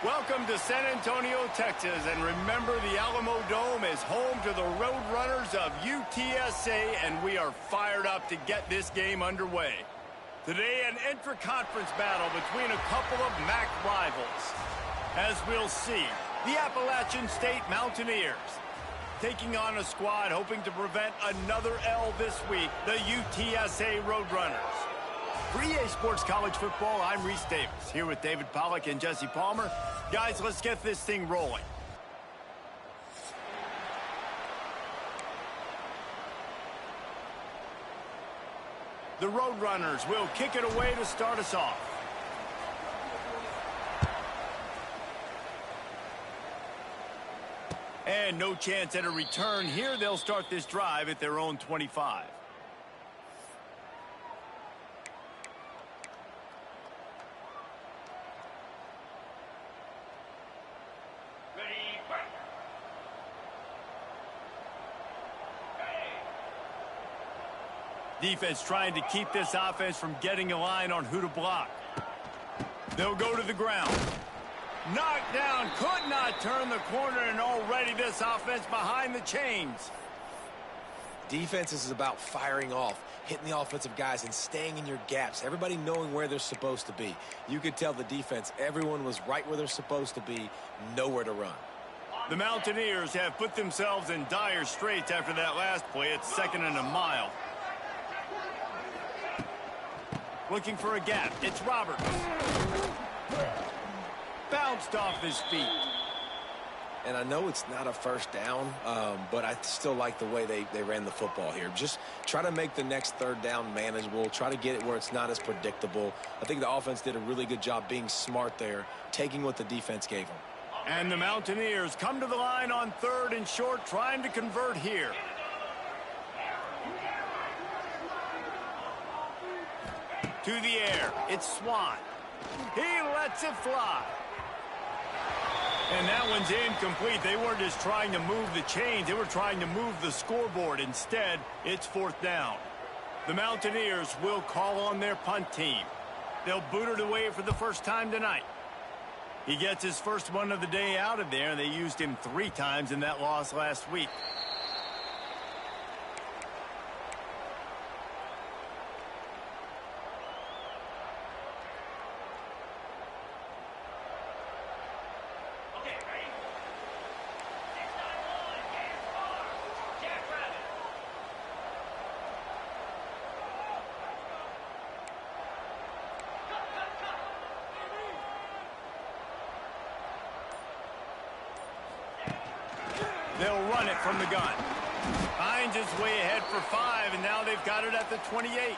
Welcome to San Antonio, Texas, and remember the Alamo Dome is home to the Roadrunners of UTSA, and we are fired up to get this game underway. Today, an intra-conference battle between a couple of MAC rivals. As we'll see, the Appalachian State Mountaineers taking on a squad hoping to prevent another L this week, the UTSA Roadrunners. For EA Sports College Football, I'm Reese Davis, here with David Pollack and Jesse Palmer. Guys, let's get this thing rolling. The Roadrunners will kick it away to start us off. And no chance at a return here. They'll start this drive at their own 25. Defense trying to keep this offense from getting a line on who to block. They'll go to the ground. Knocked down, could not turn the corner, and already this offense behind the chains. Defense is about firing off, hitting the offensive guys and staying in your gaps. Everybody knowing where they're supposed to be. You could tell the defense, everyone was right where they're supposed to be, nowhere to run. The Mountaineers have put themselves in dire straits after that last play. It's 2nd and a mile. Looking for a gap. It's Roberts. Bounced off his feet. And I know it's not a first down, but I still like the way they ran the football here. Just try to make the next 3rd down manageable. Try to get it where it's not as predictable. I think the offense did a really good job being smart there, taking what the defense gave them. And the Mountaineers come to the line on 3rd and short, trying to convert here. To the air, it's Swan. He lets it fly. And that one's incomplete. They weren't just trying to move the chains, they were trying to move the scoreboard. Instead, it's 4th down. The Mountaineers will call on their punt team. They'll boot it away for the first time tonight. He gets his first one of the day out of there, and they used him 3 times in that loss last week. They'll run it from the gun. Finds his way ahead for 5, and now they've got it at the 28.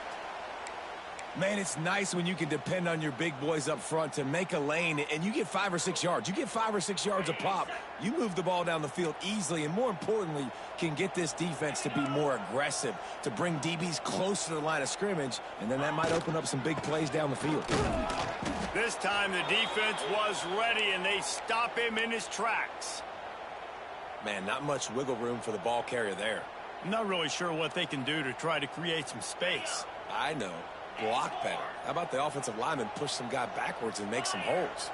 Man, it's nice when you can depend on your big boys up front to make a lane, and you get 5 or 6 yards. You get 5 or 6 yards a pop. You move the ball down the field easily, and more importantly, can get this defense to be more aggressive, to bring DBs close to the line of scrimmage, and then that might open up some big plays down the field. This time the defense was ready, and they stop him in his tracks. Man, not much wiggle room for the ball carrier there. I'm not really sure what they can do to try to create some space. I know. Block better. How about the offensive lineman push some guy backwards and make some holes?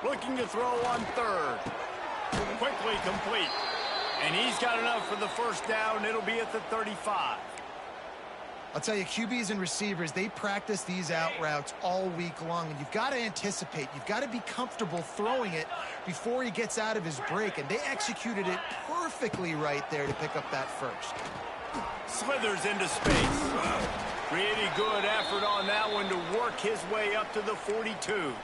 Looking to throw on 3rd. Quickly complete. And he's got enough for the first down. It'll be at the 35. I'll tell you, QBs and receivers, they practice these out routes all week long, and you've got to anticipate. You've got to be comfortable throwing it before he gets out of his break, and they executed it perfectly right there to pick up that first. Slithers into space. Pretty good effort on that one to work his way up to the 42.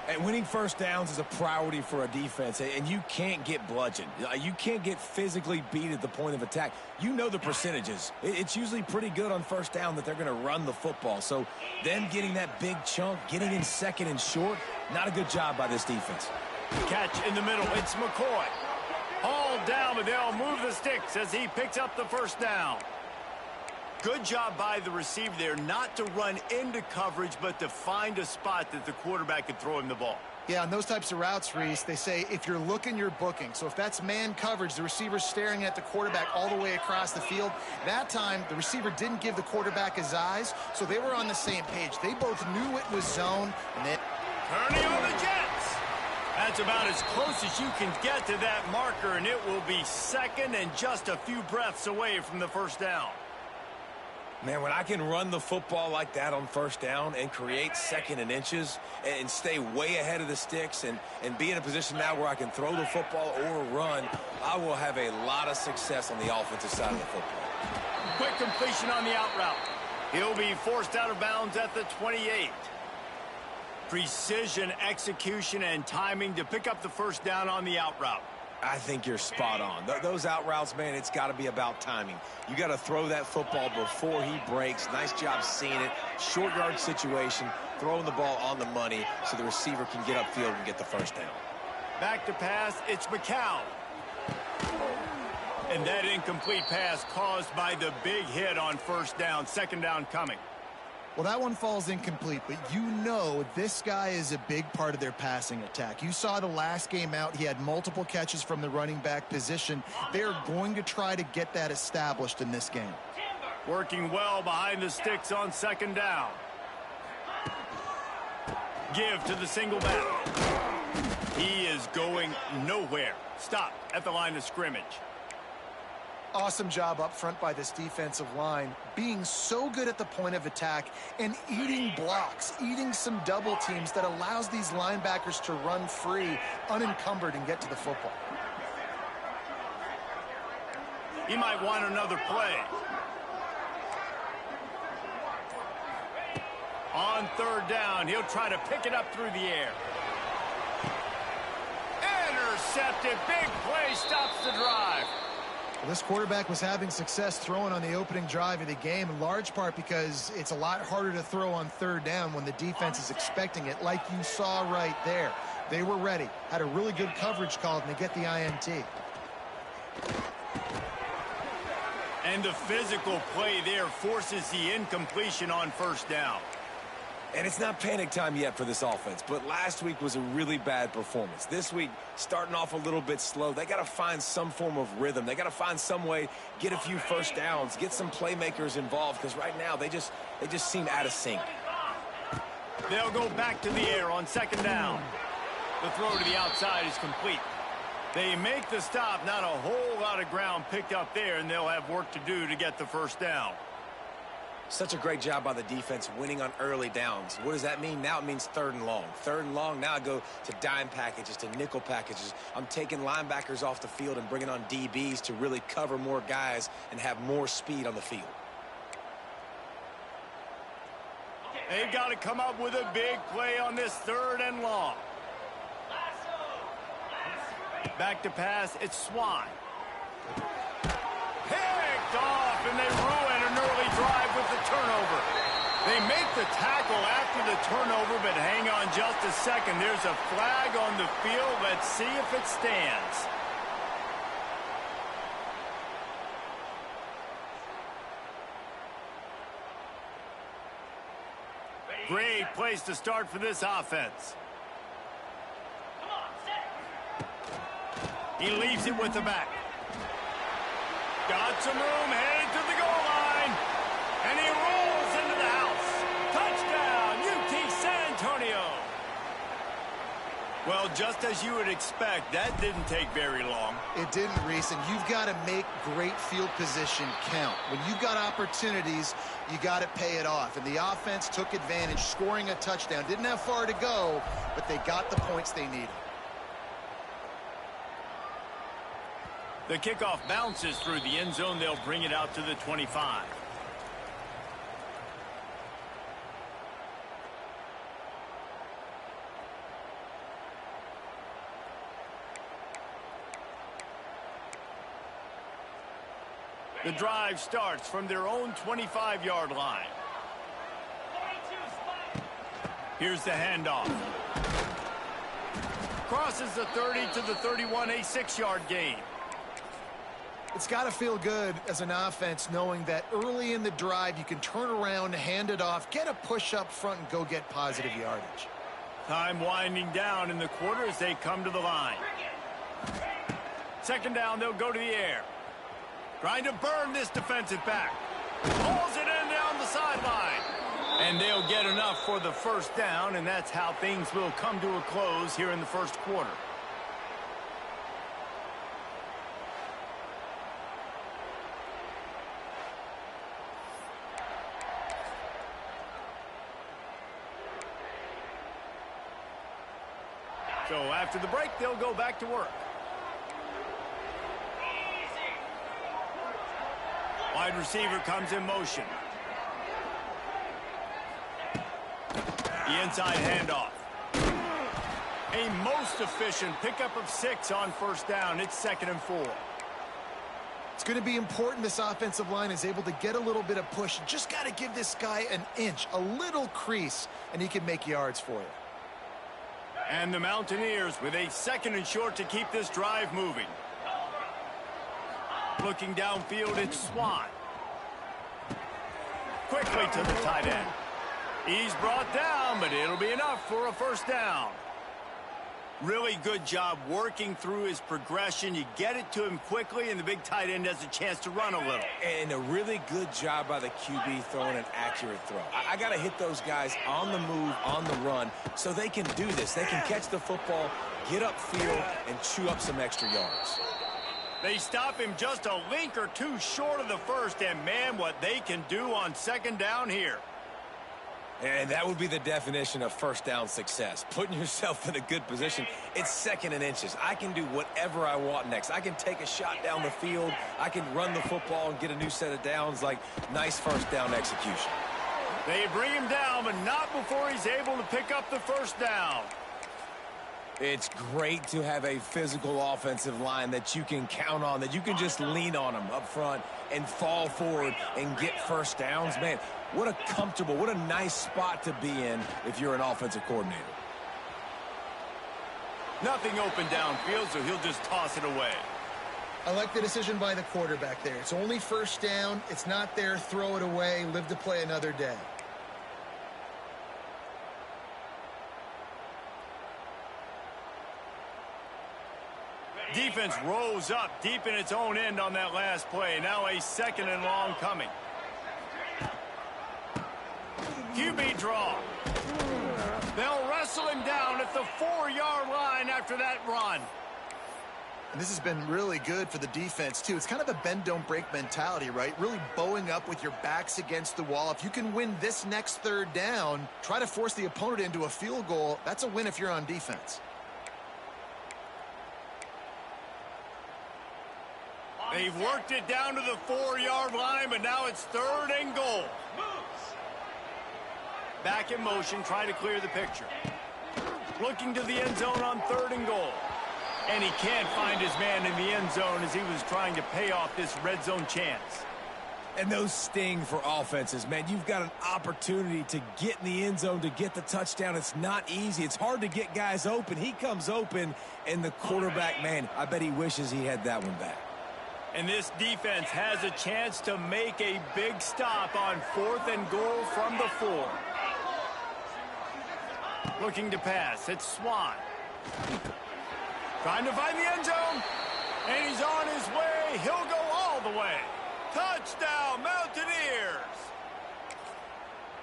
And winning first downs is a priority for a defense, and you can't get bludgeoned. You can't get physically beat at the point of attack. You know the percentages. It's usually pretty good on first down that they're going to run the football. So them getting that big chunk, getting in 2nd and short, not a good job by this defense. Catch in the middle. It's McCoy. Hauled down, but they'll move the sticks as he picks up the first down. Good job by the receiver there not to run into coverage, but to find a spot that the quarterback could throw him the ball. Yeah, on those types of routes, Reese, they say if you're looking, you're booking. So if that's man coverage, the receiver's staring at the quarterback all the way across the field. That time, the receiver didn't give the quarterback his eyes, so they were on the same page. They both knew it was zone. And they... Turning on the Jets. That's about as close as you can get to that marker, and it will be second and just a few breaths away from the first down. Man, when I can run the football like that on first down and create second and inches and stay way ahead of the sticks and be in a position now where I can throw the football or run, I will have a lot of success on the offensive side of the football. Quick completion on the out route. He'll be forced out of bounds at the 28. Precision, execution, and timing to pick up the first down on the out route. I think you're spot on. Those out routes, man, it's got to be about timing. You got to throw that football before he breaks. Nice job seeing it. Short yard situation, throwing the ball on the money so the receiver can get upfield and get the first down. Back to pass, it's McCown. And that incomplete pass caused by the big hit on first down. Second down coming. Well, that one falls incomplete, but you know this guy is a big part of their passing attack. You saw the last game out. He had multiple catches from the running back position. They're going to try to get that established in this game. Working well behind the sticks on second down. Give to the single back. He is going nowhere. Stop at the line of scrimmage. Awesome job up front by this defensive line, being so good at the point of attack and eating blocks, eating some double teams that allows these linebackers to run free, unencumbered, and get to the football. He might want another play. On third down, he'll try to pick it up through the air. Intercepted. Big play stops the drive. Well, this quarterback was having success throwing on the opening drive of the game, in large part because it's a lot harder to throw on third down when the defense is expecting it, like you saw right there. They were ready, had a really good coverage call, and they get the INT. And the physical play there forces the incompletion on first down. And it's not panic time yet for this offense, but last week was a really bad performance. This week, starting off a little bit slow, they got to find some form of rhythm. They got to find some way, get a few first downs, get some playmakers involved, because right now they just seem out of sync. They'll go back to the air on second down. The throw to the outside is complete. They make the stop, not a whole lot of ground picked up there, and they'll have work to do to get the first down. Such a great job by the defense winning on early downs. What does that mean? Now it means third and long. Third and long, now I go to dime packages, to nickel packages. I'm taking linebackers off the field and bringing on DBs to really cover more guys and have more speed on the field. They've got to come up with a big play on this third and long. Back to pass, it's Swan. Picked off, and they ruin an early drive with the turnover. They make the tackle after the turnover, but hang on just a second. There's a flag on the field. Let's see if it stands. Great place to start for this offense. He leaves it with the back. Got some room, headed to the goal line. And he rolls into the house. Touchdown, UT San Antonio. Well, just as you would expect, that didn't take very long. It didn't, Reese, and you've got to make great field position count. When you've got opportunities, you got to pay it off. And the offense took advantage, scoring a touchdown. Didn't have far to go, but they got the points they needed. The kickoff bounces through the end zone. They'll bring it out to the 25. The drive starts from their own 25-yard line. Here's the handoff. Crosses the 30 to the 31, a 6-yard gain. It's got to feel good as an offense knowing that early in the drive you can turn around, hand it off, get a push up front, and go get positive yardage. Time winding down in the quarter as they come to the line. Second down, they'll go to the air. Trying to burn this defensive back. Pulls it in down the sideline. And they'll get enough for the first down, and that's how things will come to a close here in the first quarter. So after the break, they'll go back to work. Wide receiver comes in motion. The inside handoff. A most efficient pickup of 6 on first down. It's 2nd and 4. It's going to be important this offensive line is able to get a little bit of push. Just got to give this guy an inch, a little crease, and he can make yards for you. And the Mountaineers with a 2nd and short to keep this drive moving. Looking downfield, it's Swan. Quickly to the tight end. He's brought down, but it'll be enough for a first down. Really good job working through his progression. You get it to him quickly, and the big tight end has a chance to run a little. And a really good job by the QB throwing an accurate throw. I got to hit those guys on the move, on the run, so they can do this. They can catch the football, get upfield, and chew up some extra yards. They stop him just a link or two short of the first, and man, what they can do on second down here. And that would be the definition of first down success. Putting yourself in a good position. It's 2nd and inches. I can do whatever I want next. I can take a shot down the field. I can run the football and get a new set of downs. Like, nice first down execution. They bring him down, but not before he's able to pick up the first down. It's great to have a physical offensive line that you can count on, that you can just lean on them up front and fall forward and get first downs. Man, what a comfortable, what a nice spot to be in if you're an offensive coordinator. Nothing open downfield, so he'll just toss it away. I like the decision by the quarterback there. It's only first down. It's not there. Throw it away. Live to play another day. Defense rose up deep in its own end on that last play. Now a 2nd and long coming. QB draw. They'll wrestle him down at the 4-yard line after that run. And this has been really good for the defense, too. It's kind of a bend-don't-break mentality, right? Really bowing up with your backs against the wall. If you can win this next 3rd down, try to force the opponent into a field goal. That's a win if you're on defense. They've worked it down to the 4-yard line, but now it's 3rd and goal. Back in motion, trying to clear the picture. Looking to the end zone on 3rd and goal. And he can't find his man in the end zone as he was trying to pay off this red zone chance. And those sting for offenses, man. You've got an opportunity to get in the end zone, to get the touchdown. It's not easy. It's hard to get guys open. He comes open, and the quarterback, man, I bet he wishes he had that one back. And this defense has a chance to make a big stop on 4th and goal from the 4. Looking to pass. It's Swan. Trying to find the end zone. And he's on his way. He'll go all the way. Touchdown, Mountaineers.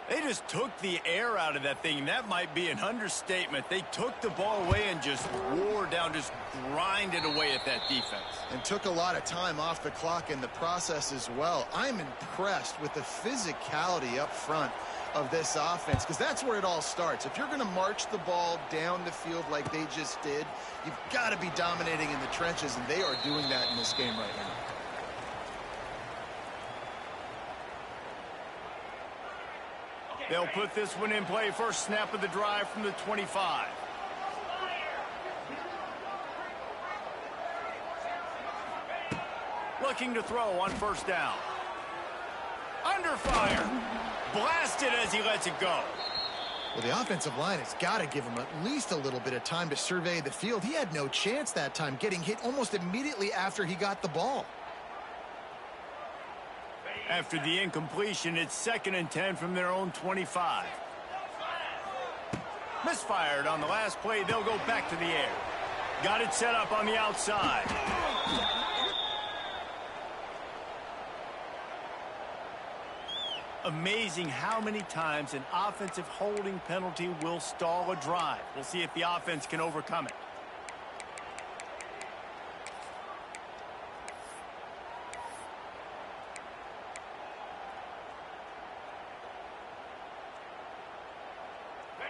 They just took the air out of that thing. That might be an understatement. They took the ball away and just wore down, just grinded away at that defense. And took a lot of time off the clock in the process as well. I'm impressed with the physicality up front of this offense, because that's where it all starts. If you're going to march the ball down the field like they just did, you've got to be dominating in the trenches, and they are doing that in this game right now. They'll put this one in play. First snap of the drive from the 25. Looking to throw on first down. Under fire. Blasted as he lets it go. Well, the offensive line has got to give him at least a little bit of time to survey the field. He had no chance that time, getting hit almost immediately after he got the ball. After the incompletion, it's 2nd and 10 from their own 25. Misfired on the last play. They'll go back to the air. Got it set up on the outside. Amazing how many times an offensive holding penalty will stall a drive. We'll see if the offense can overcome it.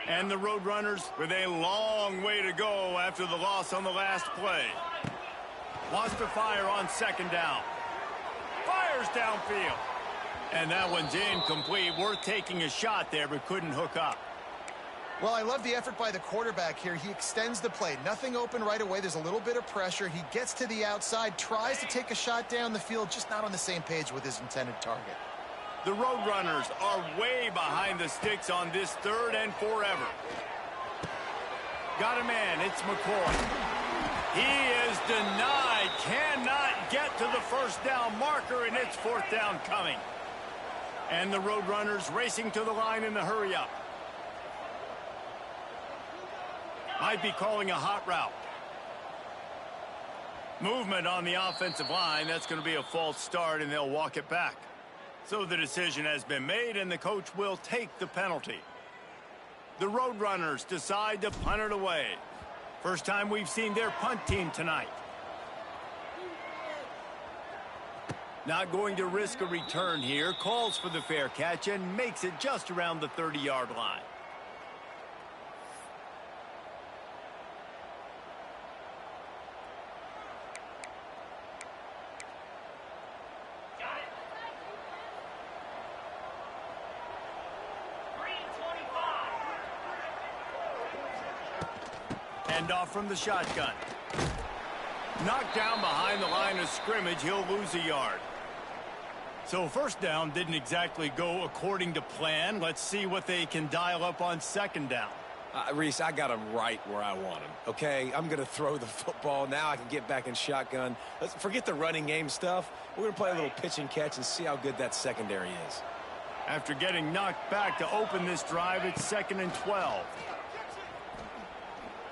And the Roadrunners with a long way to go after the loss on the last play. Wants to fire on second down. Fires downfield. And that one's incomplete. Worth taking a shot there, but couldn't hook up. Well, I love the effort by the quarterback here. He extends the play. Nothing open right away. There's a little bit of pressure. He gets to the outside, tries to take a shot down the field, just not on the same page with his intended target. The Roadrunners are way behind the sticks on this 3rd and forever. Got a man. It's McCoy. He is denied. Cannot get to the first down marker, and it's 4th down coming. And the Roadrunners racing to the line in the hurry-up. Might be calling a hot route. Movement on the offensive line. That's going to be a false start, and they'll walk it back. So the decision has been made, and the coach will take the penalty. The Roadrunners decide to punt it away. First time we've seen their punt team tonight. Not going to risk a return here. Calls for the fair catch and makes it just around the 30-yard line. Hand off from the shotgun. Knocked down behind the line of scrimmage. He'll lose a yard. So first down didn't exactly go according to plan. Let's see what they can dial up on second down. Reese, I got him right where I want him, okay? I'm going to throw the football. Now I can get back in shotgun. Let's forget the running game stuff. We're going to play a little pitch and catch and see how good that secondary is. After getting knocked back to open this drive, it's 2nd and 12.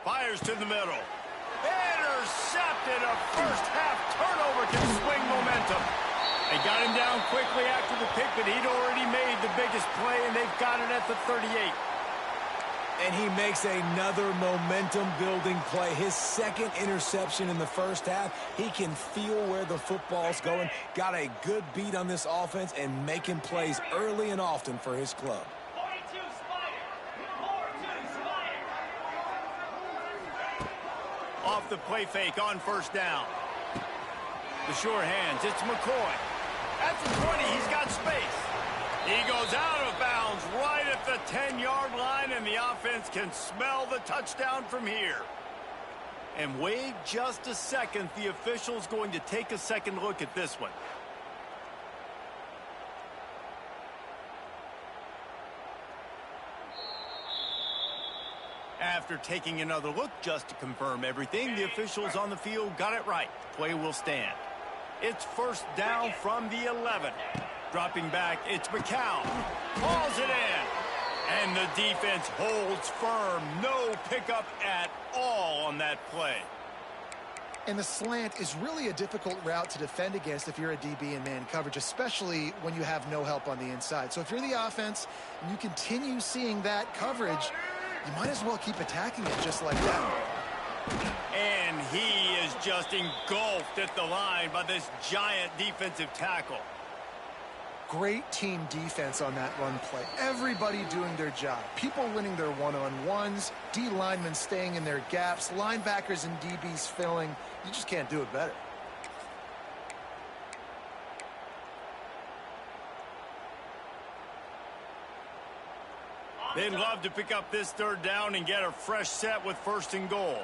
Fires to the middle. Intercepted. A first-half turnover can swing momentum. They got him down quickly after the pick, but he'd already made the biggest play, and they've got it at the 38. And he makes another momentum-building play. His 2nd interception in the first half. He can feel where the football's going. Got a good beat on this offense and making plays early and often for his club. Off the play fake on first down. The sure hands. It's McCoy. At the 20, he's got space. He goes out of bounds right at the 10-yard line, and the offense can smell the touchdown from here. And wait just a second. The official's going to take a second look at this one. After taking another look just to confirm everything, the officials on the field got it right. Play will stand. It's first down from the 11. Dropping back, it's McCown. Hauls it in. And the defense holds firm. No pickup at all on that play. And the slant is really a difficult route to defend against if you're a DB in man coverage, especially when you have no help on the inside. So if you're the offense and you continue seeing that coverage, you might as well keep attacking it just like that. And he is just engulfed at the line by this giant defensive tackle. Great team defense on that run play. Everybody doing their job. People winning their one-on-ones, D linemen staying in their gaps, linebackers and DBs filling. You just can't do it better. They'd love to pick up this third down and get a fresh set with 1st and goal.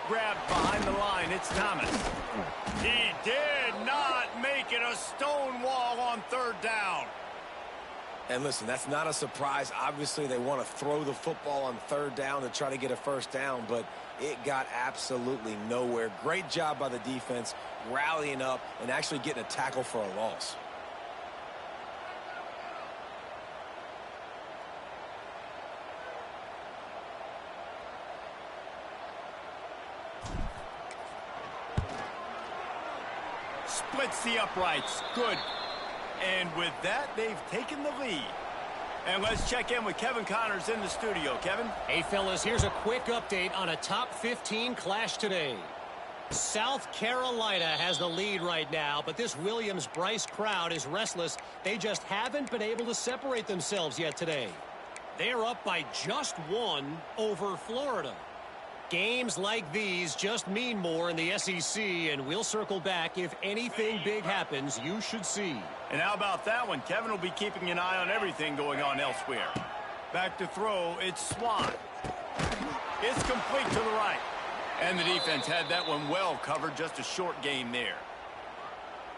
Grabbed behind the line, it's Thomas. He did not make it. A stone wall on 3rd down. And listen, that's not a surprise. Obviously, they want to throw the football on third down to try to get a first down, but it got absolutely nowhere. Great job by the defense rallying up and actually getting a tackle for a loss. Splits the uprights. Good. And with that, they've taken the lead. And let's check in with Kevin Connors in the studio. Kevin? Hey, fellas, here's a quick update on a top 15 clash today. South Carolina has the lead right now, but this Williams-Bryce crowd is restless. They just haven't been able to separate themselves yet today. They're up by just 1 over Florida. Games like these just mean more in the SEC, and we'll circle back if anything big happens. You should see. And how about that one? Kevin will be keeping an eye on everything going on elsewhere. Back to throw, it's Swan. It's complete to the right. And the defense had that one well covered, just a short gain there.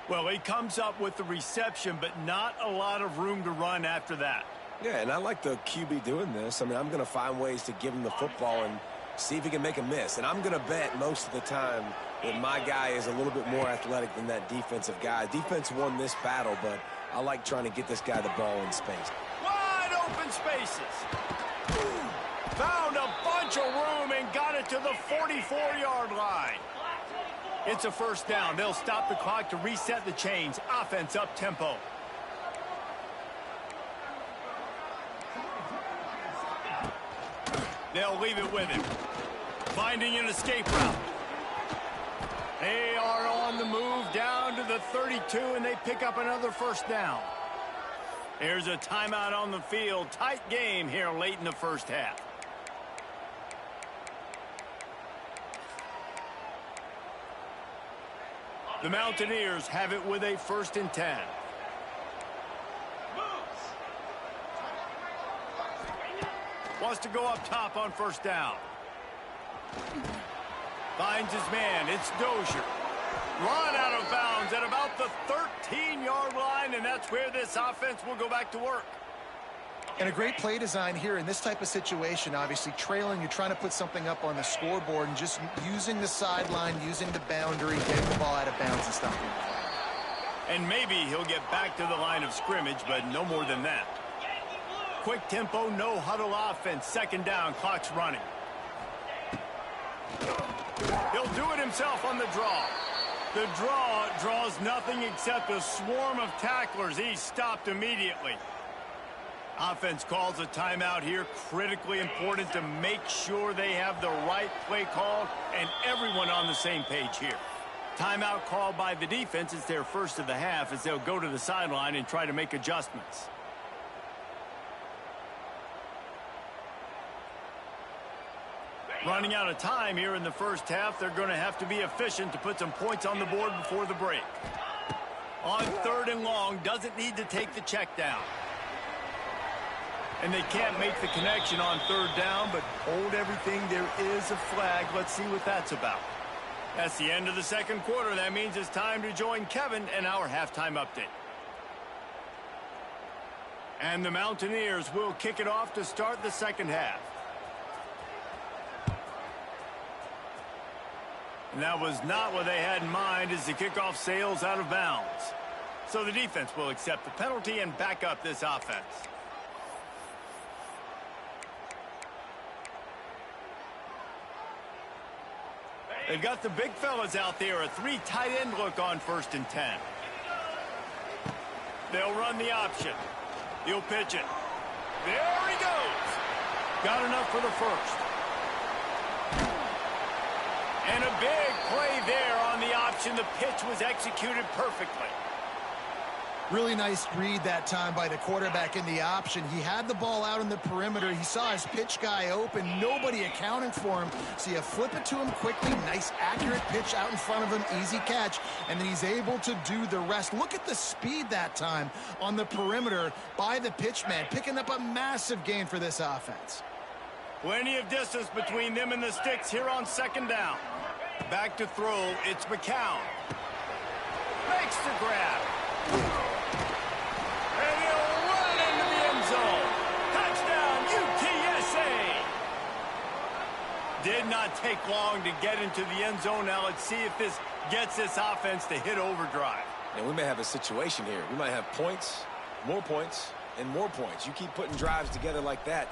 Well, he comes up with the reception, but not a lot of room to run after that. Yeah, and I like the QB doing this. I mean, I'm going to find ways to give him the football and see if he can make a miss. And I'm going to bet most of the time that my guy is a little bit more athletic than that defensive guy. Defense won this battle, but I like trying to get this guy the ball in space. Wide open spaces. Found a bunch of room and got it to the 44-yard line. It's a first down. They'll stop the clock to reset the chains. Offense up tempo. They'll leave it with him. Finding an escape route. They are on the move down to the 32, and they pick up another first down. There's a timeout on the field. Tight game here late in the first half. The Mountaineers have it with a 1st and 10. Wants to go up top on first down. Finds his man. It's Dozier. Run out of bounds at about the 13-yard line, and that's where this offense will go back to work. And a great play design here in this type of situation. Obviously, trailing, you're trying to put something up on the scoreboard, and just using the sideline, using the boundary, getting the ball out of bounds and stopping it. And maybe he'll get back to the line of scrimmage, but no more than that. Quick tempo, no huddle offense. 2nd down, clock's running. He'll do it himself on the draw. The draw draws nothing except a swarm of tacklers. He's stopped immediately. Offense calls a timeout here. Critically important to make sure they have the right play call and everyone on the same page here. Timeout called by the defense. It's their first of the half as they'll go to the sideline and try to make adjustments. Running out of time here in the first half. They're going to have to be efficient to put some points on the board before the break. On 3rd and long, doesn't need to take the check down. And they can't make the connection on 3rd down, but hold everything. There is a flag. Let's see what that's about. That's the end of the 2nd quarter. That means it's time to join Kevin and our halftime update. And the Mountaineers will kick it off to start the 2nd half. And that was not what they had in mind as the kickoff sails out of bounds. So the defense will accept the penalty and back up this offense. They've got the big fellas out there, a 3 tight end look on 1st and 10. They'll run the option. He'll pitch it. There he goes. Got enough for the first. And a big play there on the option. The pitch was executed perfectly. Really nice read that time by the quarterback in the option. He had the ball out in the perimeter. He saw his pitch guy open. Nobody accounting for him. So you flip it to him quickly. Nice, accurate pitch out in front of him. Easy catch. And then he's able to do the rest. Look at the speed that time on the perimeter by the pitch man. Picking up a massive gain for this offense. Plenty of distance between them and the sticks here on 2nd down. Back to throw. It's McCown. Makes the grab. And he'll run into the Did not take long to get into the end zone. Now let's see if this gets this offense to hit overdrive. And we may have a situation here. We might have points, and more points. You keep putting drives together like that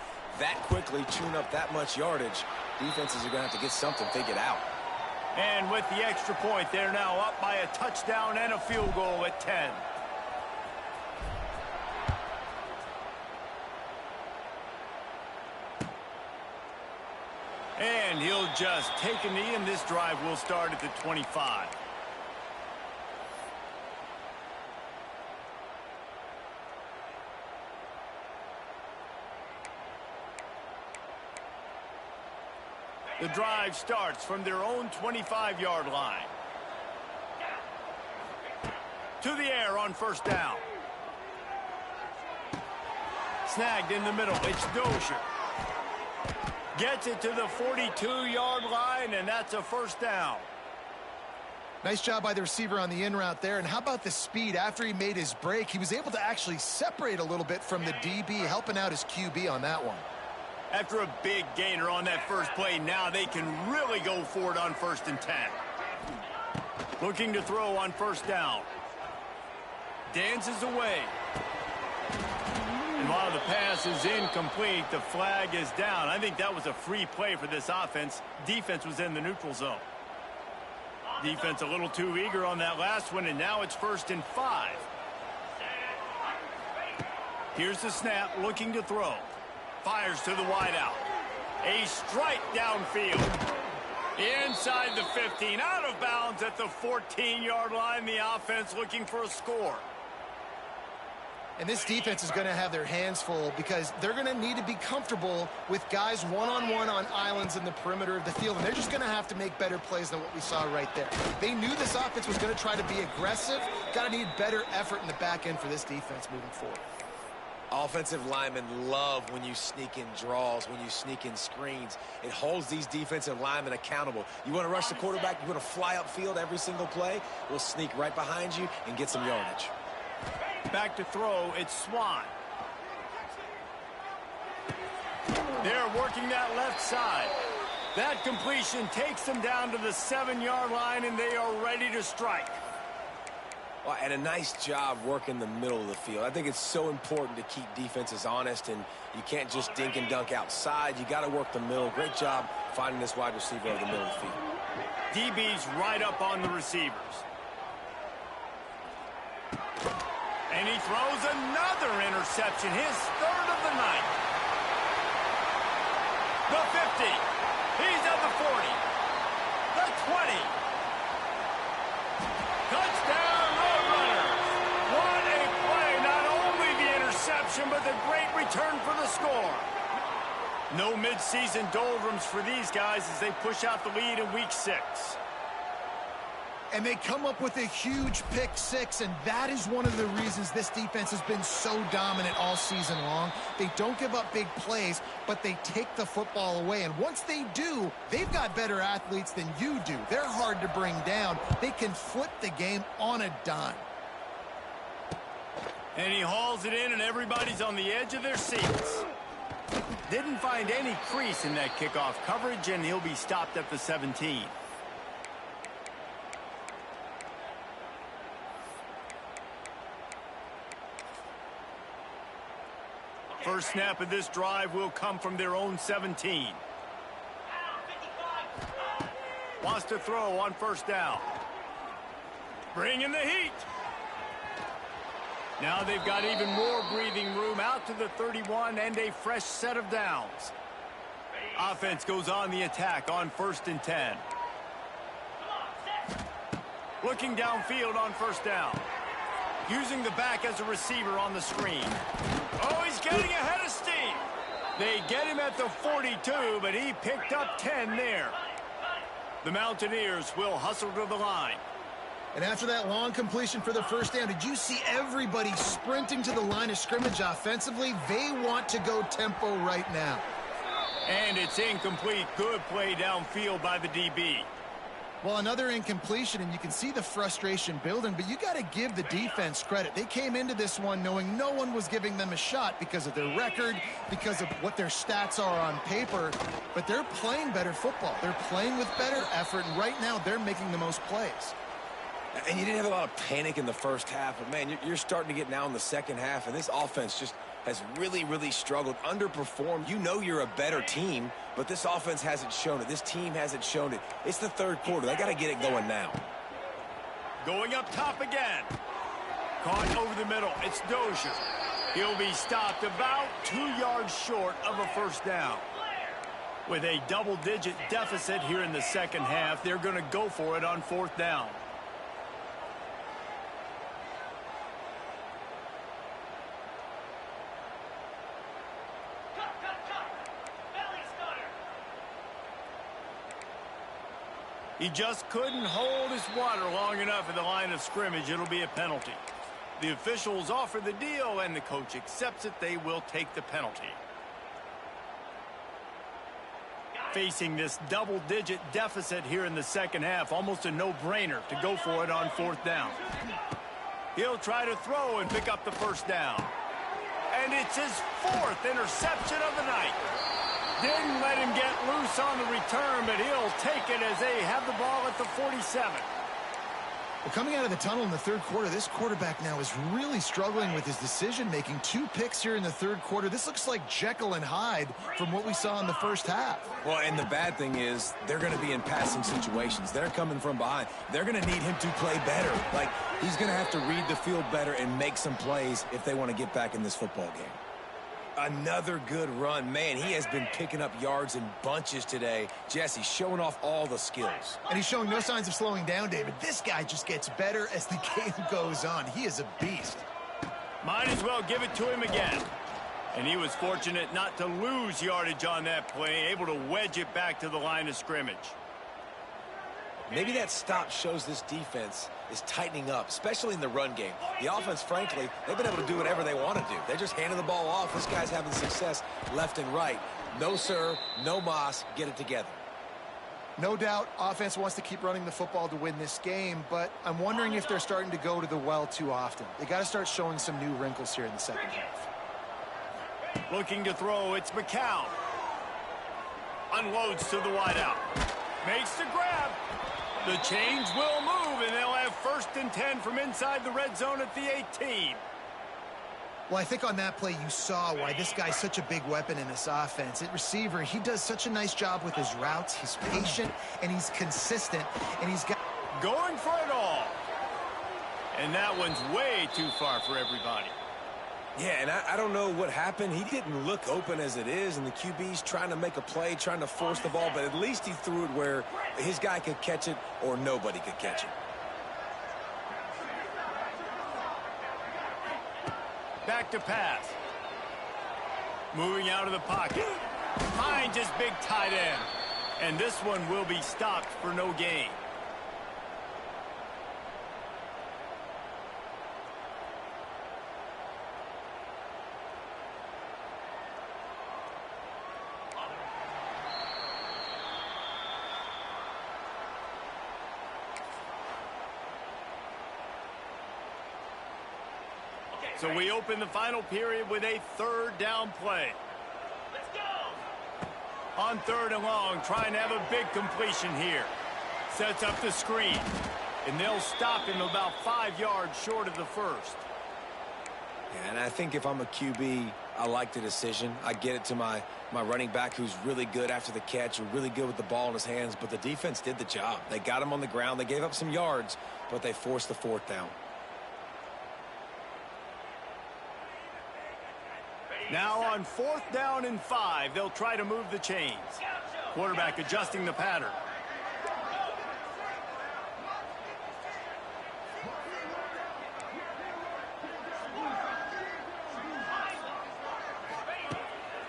quickly, tune up that much yardage, defenses are going to have to get something figured out. And with the extra point, they're now up by a touchdown and a field goal at 10. And he'll just take a knee, and this drive will start at the 25. The drive starts from their own 25-yard line. To the air on first down. Snagged in the middle. It's Dozier. Gets it to the 42-yard line, and that's a first down. Nice job by the receiver on the in route there. And how about the speed? After he made his break, he was able to actually separate a little bit from the DB, helping out his QB on that one. After a big gainer on that first play, now they can really go for it on 1st and 10. Looking to throw on first down. Dances away. And while the pass is incomplete, the flag is down. I think that was a free play for this offense. Defense was in the neutral zone. Defense a little too eager on that last one, and now it's 1st and 5. Here's the snap, looking to throw. Fires to the wideout. A strike downfield. Inside the 15, out of bounds at the 14-yard line. The offense looking for a score. And this defense is going to have their hands full because they're going to need to be comfortable with guys one-on-one on islands in the perimeter of the field. And they're just going to have to make better plays than what we saw right there. They knew this offense was going to try to be aggressive. Got to need better effort in the back end for this defense moving forward. Offensive linemen love when you sneak in draws, when you sneak in screens. It holds these defensive linemen accountable. You want to rush the quarterback, you want to fly upfield every single play, we'll sneak right behind you and get some yardage. Back to throw, it's Swan. They're working that left side. That completion takes them down to the 7-yard line, and they are ready to strike. Well, and a nice job working the middle of the field. I think it's so important to keep defenses honest, and you can't just dink and dunk outside. You got to work the middle. Great job finding this wide receiver over the middle of the field. DB's right up on the receivers. And he throws another interception, his 3rd of the night. The 50. He's at the 40. The 20. Touchdown, Roadrunners. What a play. Not only the interception, but the great return for the score. No midseason doldrums for these guys as they push out the lead in week 6. And they come up with a huge pick 6, and that is one of the reasons this defense has been so dominant all season long. They don't give up big plays, but they take the football away. And once they do, they've got better athletes than you do. They're hard to bring down. They can flip the game on a dime. And he hauls it in, and everybody's on the edge of their seats. Didn't find any crease in that kickoff coverage, and he'll be stopped at the 17. First snap of this drive will come from their own 17. Wants to throw on first down. Bringing the heat. Now they've got even more breathing room out to the 31 and a fresh set of downs. Offense goes on the attack on 1st and 10. Looking downfield on first down. Using the back as a receiver on the screen. Oh, he's getting ahead of steam. They get him at the 42, but he picked up 10 there. The Mountaineers will hustle to the line. And after that long completion for the first down, did you see everybody sprinting to the line of scrimmage offensively? They want to go tempo right now. And it's incomplete. Good play downfield by the DB. Well, another incompletion, and you can see the frustration building, but you got to give the defense credit. They came into this one knowing no one was giving them a shot because of their record, because of what their stats are on paper, but they're playing better football. They're playing with better effort, and right now they're making the most plays. And you didn't have a lot of panic in the first half, but, man, you're starting to get now in the second half, and this offense just has really, really struggled, underperformed. You know you're a better team, but this offense hasn't shown it. This team hasn't shown it. It's the third quarter. They got to get it going now. Going up top again. Caught over the middle. It's Dozier. He'll be stopped about 2 yards short of a first down. With a double-digit deficit here in the second half, they're going to go for it on fourth down. He just couldn't hold his water long enough at the line of scrimmage. It'll be a penalty. The officials offer the deal, and the coach accepts it. They will take the penalty. Facing this double-digit deficit here in the second half, almost a no-brainer to go for it on fourth down. He'll try to throw and pick up the first down. And it's his fourth interception of the night. Didn't let him get loose on the return, but he'll take it as they have the ball at the 47. Well, coming out of the tunnel in the third quarter, this quarterback now is really struggling with his decision-making. 2 picks here in the third quarter. This looks like Jekyll and Hyde from what we saw in the first half. Well, and the bad thing is they're going to be in passing situations. They're coming from behind. They're going to need him to play better. Like, he's going to have to read the field better and make some plays if they want to get back in this football game. Another good run. Man, he has been picking up yards in bunches today. Jesse showing off all the skills. And he's showing no signs of slowing down, David. This guy just gets better as the game goes on. He is a beast. Might as well give it to him again. And he was fortunate not to lose yardage on that play, able to wedge it back to the line of scrimmage. Maybe that stop shows this defense is tightening up, especially in the run game. The offense, frankly, they've been able to do whatever they want to do. They're just handing the ball off. This guy's having success left and right. No, sir, no mas. Get it together. No doubt, offense wants to keep running the football to win this game, but I'm wondering if they're starting to go to the well too often. They got to start showing some new wrinkles here in the second half. Looking to throw, it's McCown. Unloads to the wideout. Makes the grab. The chains will move, and they'll have 1st and 10 from inside the red zone at the 18. Well, I think on that play you saw why this guy's such a big weapon in this offense. At receiver, he does such a nice job with his routes. He's patient, and he's consistent, and he's got... Going for it all. And that one's way too far for everybody. Yeah, and I don't know what happened. He didn't look open as it is, and the QB's trying to make a play, trying to force the ball, but at least he threw it where his guy could catch it or nobody could catch it. Back to pass. Moving out of the pocket. Finds his big tight end. And this one will be stopped for no gain. So we open the final period with a 3rd down play. Let's go! On 3rd and long, trying to have a big completion here. Sets up the screen. And they'll stop him about 5 yards short of the first. Yeah, and I think if I'm a QB, I like the decision. I get it to my running back who's really good after the catch, really good with the ball in his hands, but the defense did the job. They got him on the ground. They gave up some yards, but they forced the 4th down. Now on 4th down and 5, they'll try to move the chains. Quarterback adjusting the pattern.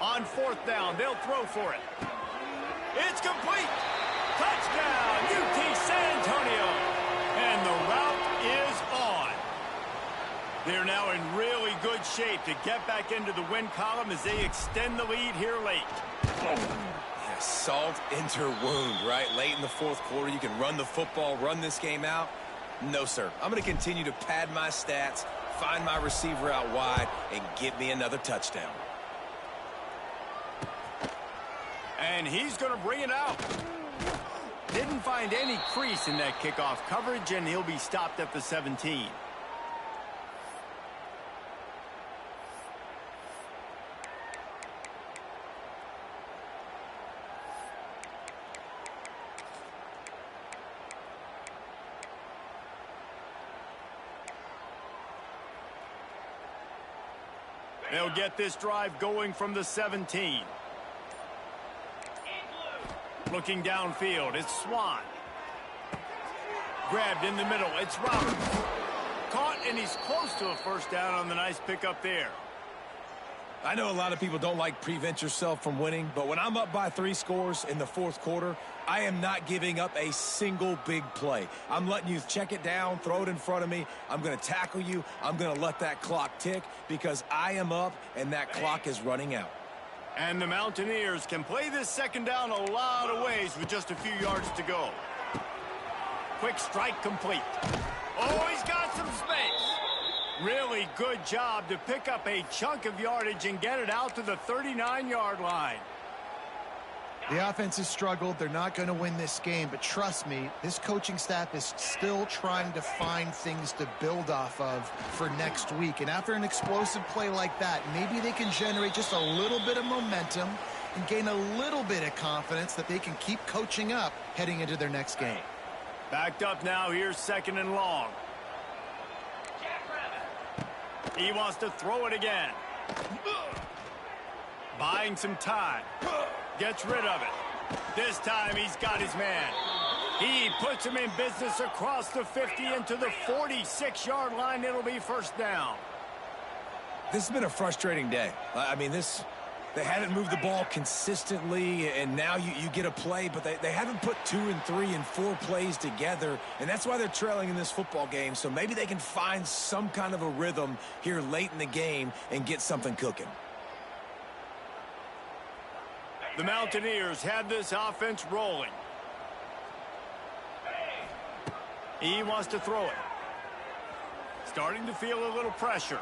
On 4th down, they'll throw for it. It's complete. Touchdown, UT San Antonio. And the route is on. They're now in really good shape to get back into the win column as they extend the lead here late. Yes, salt into her wound, right? Late in the fourth quarter, you can run the football, run this game out. No, sir. I'm going to continue to pad my stats, find my receiver out wide, and get me another touchdown. And he's going to bring it out. Didn't find any crease in that kickoff coverage, and he'll be stopped at the 17. They'll get this drive going from the 17. Looking downfield, it's Swan. Grabbed in the middle, it's Roberts. Caught, and he's close to a first down on the nice pickup there. I know a lot of people don't like prevent yourself from winning, but when I'm up by 3 scores in the fourth quarter, I am not giving up a single big play. I'm letting you check it down, throw it in front of me. I'm going to tackle you. I'm going to let that clock tick because I am up and that clock is running out. And the Mountaineers can play this second down a lot of ways with just a few yards to go. Quick strike complete. Oh, he's got some space. Really good job to pick up a chunk of yardage and get it out to the 39-yard line. The offense has struggled. They're not going to win this game, but trust me, this coaching staff is still trying to find things to build off of for next week. And after an explosive play like that, maybe they can generate just a little bit of momentum and gain a little bit of confidence that they can keep coaching up heading into their next game. Backed up now, here's second and long. He wants to throw it again. Buying some time. Gets rid of it. This time he's got his man. He puts him in business across the 50 into the 46-yard line. It'll be first down. This has been a frustrating day. I mean, they haven't moved the ball consistently, and now you get a play, but they haven't put 2 and 3 and 4 plays together, and that's why they're trailing in this football game. So maybe they can find some kind of a rhythm here late in the game and get something cooking. The Mountaineers have this offense rolling. He wants to throw it. Starting to feel a little pressure.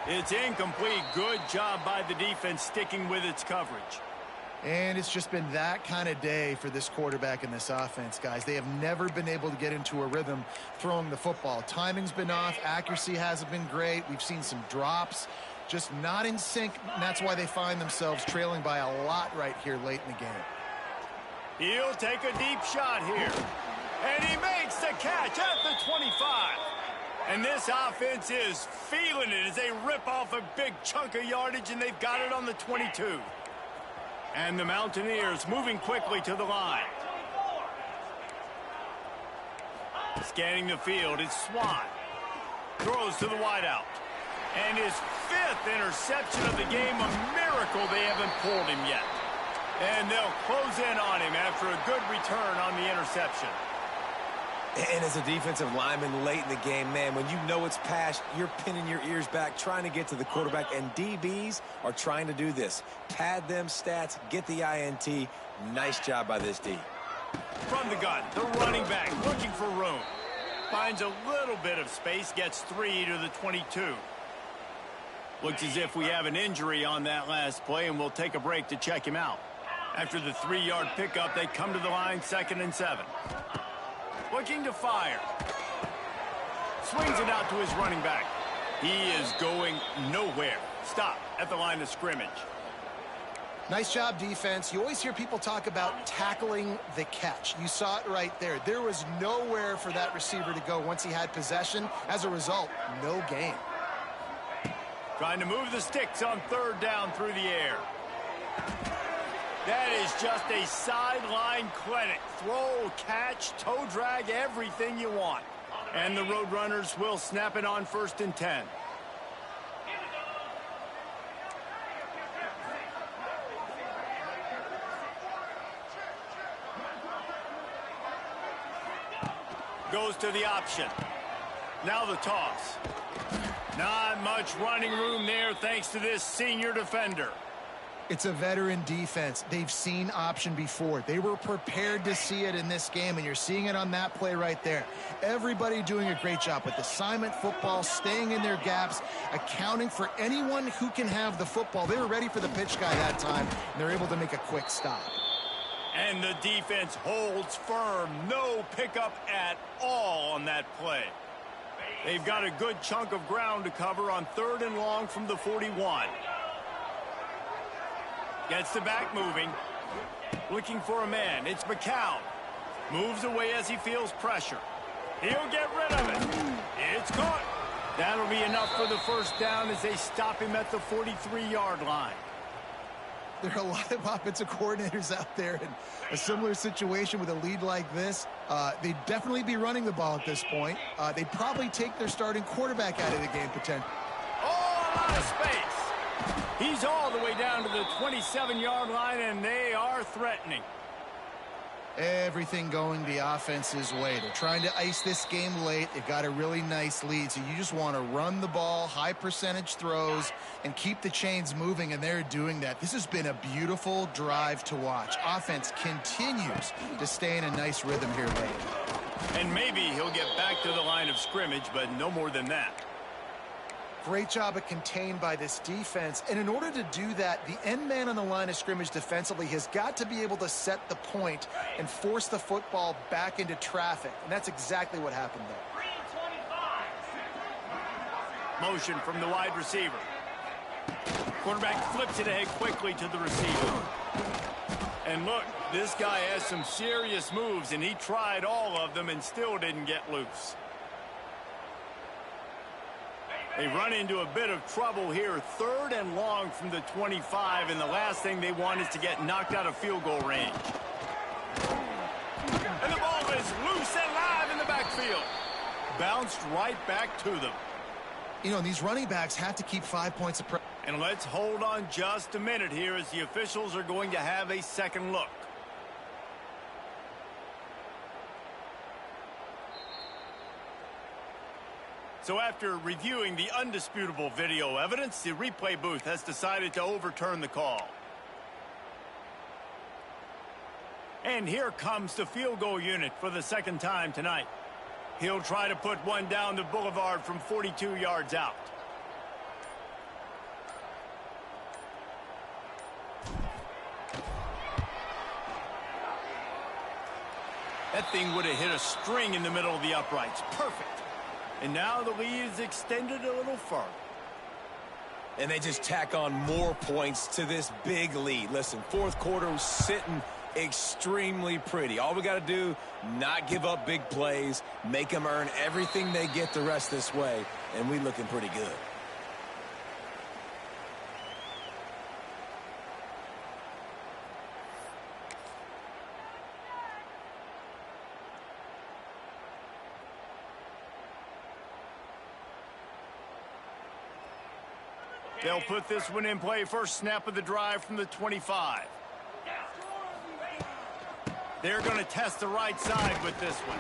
It's incomplete. Good job by the defense sticking with its coverage. And it's just been that kind of day for this quarterback and this offense, guys. They have never been able to get into a rhythm throwing the football. Timing's been off. Accuracy hasn't been great. We've seen some drops. Just not in sync, and that's why they find themselves trailing by a lot right here late in the game. He'll take a deep shot here. And he makes the catch at the 25. And this offense is feeling it as they rip off a big chunk of yardage, and they've got it on the 22. And the Mountaineers moving quickly to the line. Scanning the field, it's Swan. Throws to the wideout. And his 5th interception of the game, a miracle they haven't pulled him yet. And they'll close in on him after a good return on the interception. And as a defensive lineman late in the game, man, when you know it's past, you're pinning your ears back, trying to get to the quarterback, and DBs are trying to do this. Pad them stats, get the INT. Nice job by this D. From the gun, the running back looking for room. Finds a little bit of space, gets 3 to the 22. Looks as if we have an injury on that last play, and we'll take a break to check him out. After the 3-yard pickup, they come to the line, 2nd and 7. Looking to fire. Swings it out to his running back. He is going nowhere. Stop at the line of scrimmage. Nice job, defense. You always hear people talk about tackling the catch. You saw it right there. There was nowhere for that receiver to go once he had possession. As a result, no gain. Trying to move the sticks on 3rd down through the air. That is just a sideline clinic. Throw, catch, toe drag, everything you want. And the Roadrunners will snap it on 1st and 10. Goes to the option. Now the toss. Not much running room there thanks to this senior defender. It's a veteran defense. They've seen option before. They were prepared to see it in this game, and you're seeing it on that play right there. Everybody doing a great job with assignment football, staying in their gaps, accounting for anyone who can have the football. They were ready for the pitch guy that time, and they're able to make a quick stop. And the defense holds firm. No pickup at all on that play. They've got a good chunk of ground to cover on 3rd and long from the 41. Gets the back moving. Looking for a man. It's McCown. Moves away as he feels pressure. He'll get rid of it. It's caught. That'll be enough for the first down as they stop him at the 43-yard line. There are a lot of offensive coordinators out there in a similar situation with a lead like this. They'd definitely be running the ball at this point. They'd probably take their starting quarterback out of the game potentially. Oh, a lot of space. He's all the way down to the 27-yard line, and they are threatening. Everything going the offense's way. They're trying to ice this game late. They've got a really nice lead, so you just want to run the ball, high percentage throws, and keep the chains moving, and they're doing that. This has been a beautiful drive to watch. Offense continues to stay in a nice rhythm here late. And maybe he'll get back to the line of scrimmage, but no more than that. Great job at contained by this defense. And in order to do that, the end man on the line of scrimmage defensively has got to be able to set the point and force the football back into traffic. And that's exactly what happened there. Motion from the wide receiver. Quarterback flips it ahead quickly to the receiver. And look, this guy has some serious moves, and he tried all of them and still didn't get loose. They run into a bit of trouble here. 3rd and long from the 25, and the last thing they want is to get knocked out of field goal range. And the ball is loose and live in the backfield. Bounced right back to them. You know, these running backs have to keep 5 points of pressure. And let's hold on just a minute here as the officials are going to have a second look. So after reviewing the undisputable video evidence, the replay booth has decided to overturn the call. And here comes the field goal unit for the second time tonight. He'll try to put one down the boulevard from 42 yards out. That thing would have hit a string in the middle of the uprights. Perfect. And now the lead is extended a little further. And they just tack on more points to this big lead. Listen, 4th quarter was sitting extremely pretty. All we got to do, not give up big plays, make them earn everything they get the rest this way, and we looking pretty good. They'll put this one in play. First snap of the drive from the 25. They're going to test the right side with this one.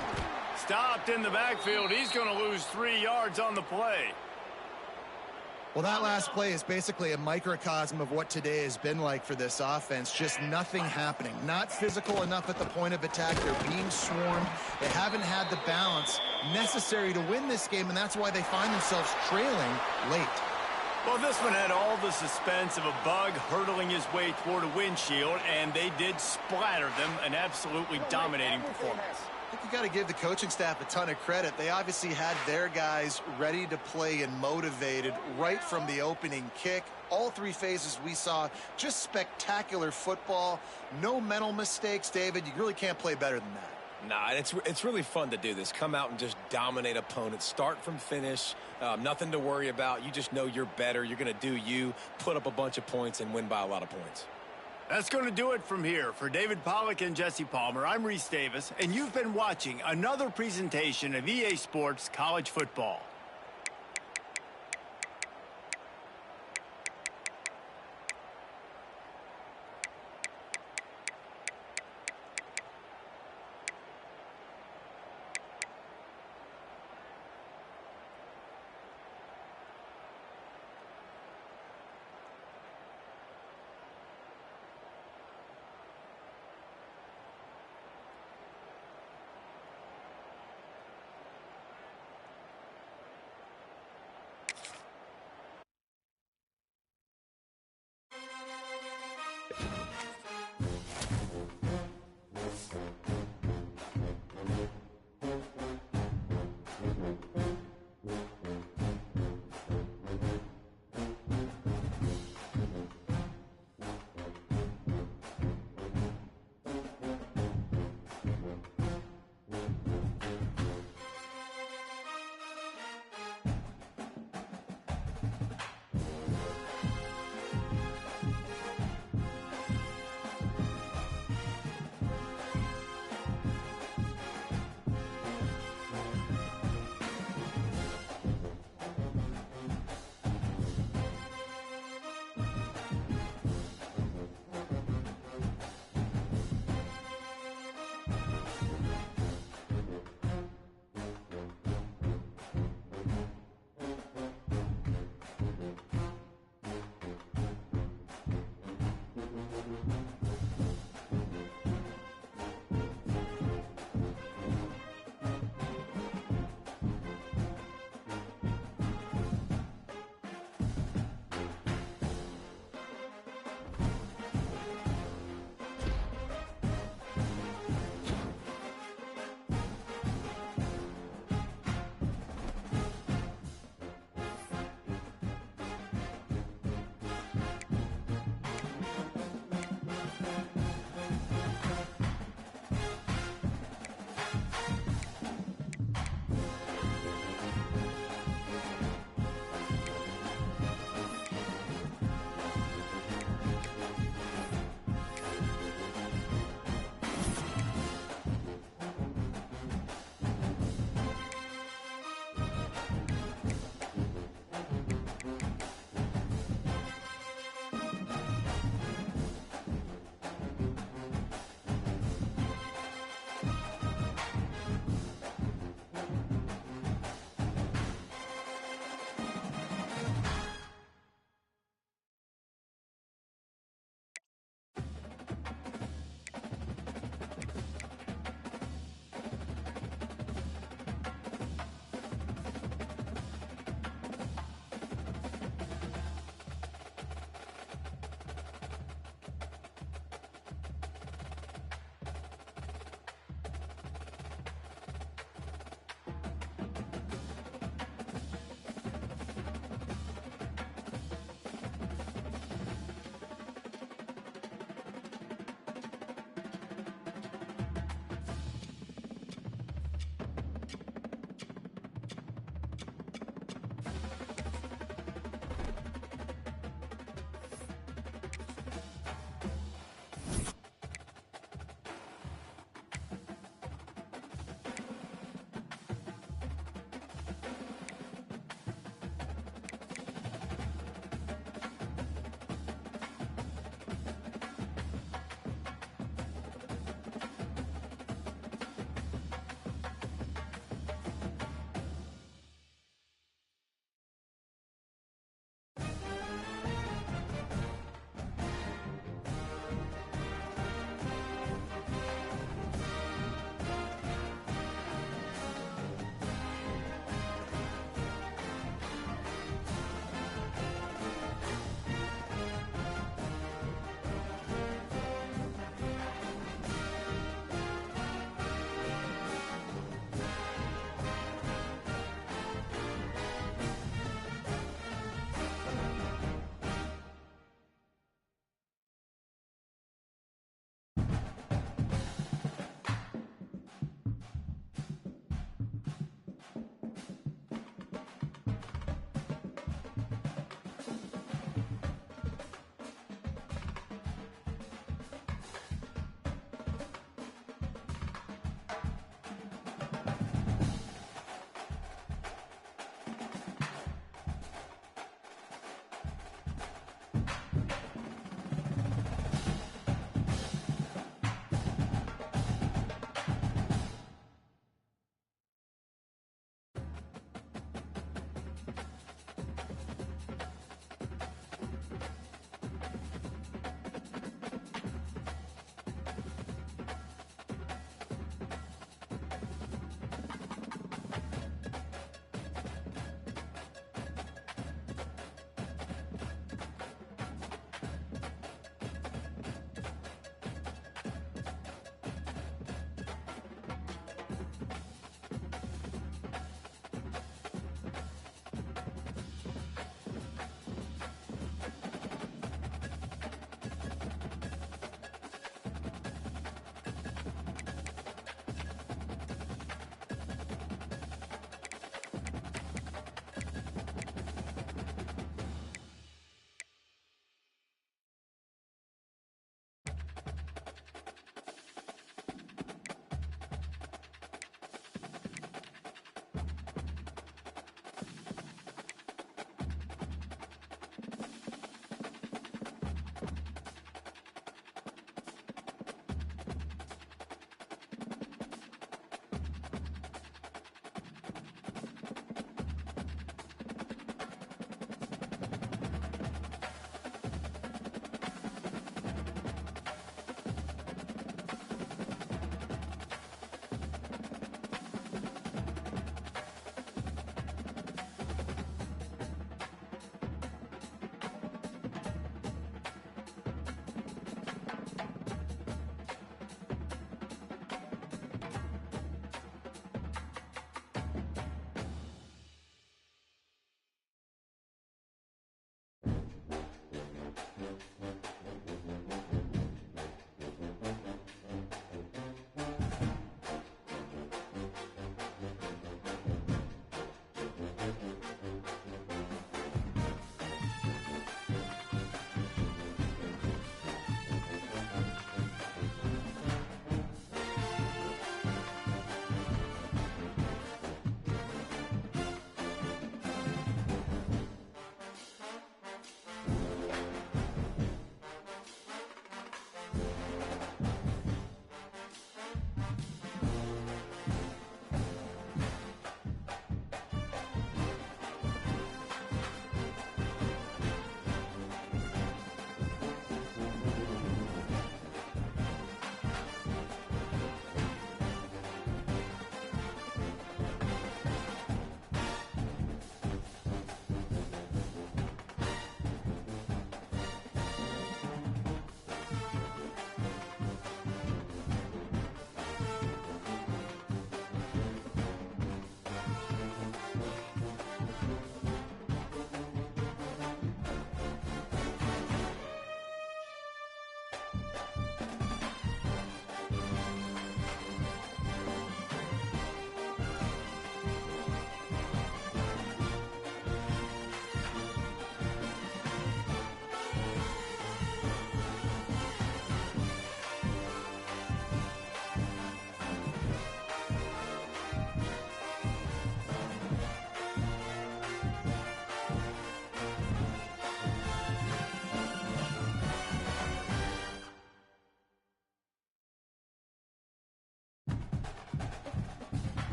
Stopped in the backfield. He's going to lose 3 yards on the play. Well, that last play is basically a microcosm of what today has been like for this offense. Just nothing happening. Not physical enough at the point of attack. They're being swarmed. They haven't had the balance necessary to win this game, and that's why they find themselves trailing late. Well, this one had all the suspense of a bug hurtling his way toward a windshield, and they did splatter them. An absolutely dominating performance. I think you got to give the coaching staff a ton of credit. They obviously had their guys ready to play and motivated right from the opening kick. All 3 phases we saw, just spectacular football. No mental mistakes, David. You really can't play better than that. Nah, it's really fun to do this. Come out and just dominate opponents. Start from finish. Nothing to worry about. You just know you're better. You're going to do you, put up a bunch of points, and win by a lot of points. That's going to do it from here. For David Pollack and Jesse Palmer, I'm Reese Davis, and you've been watching another presentation of EA Sports College Football.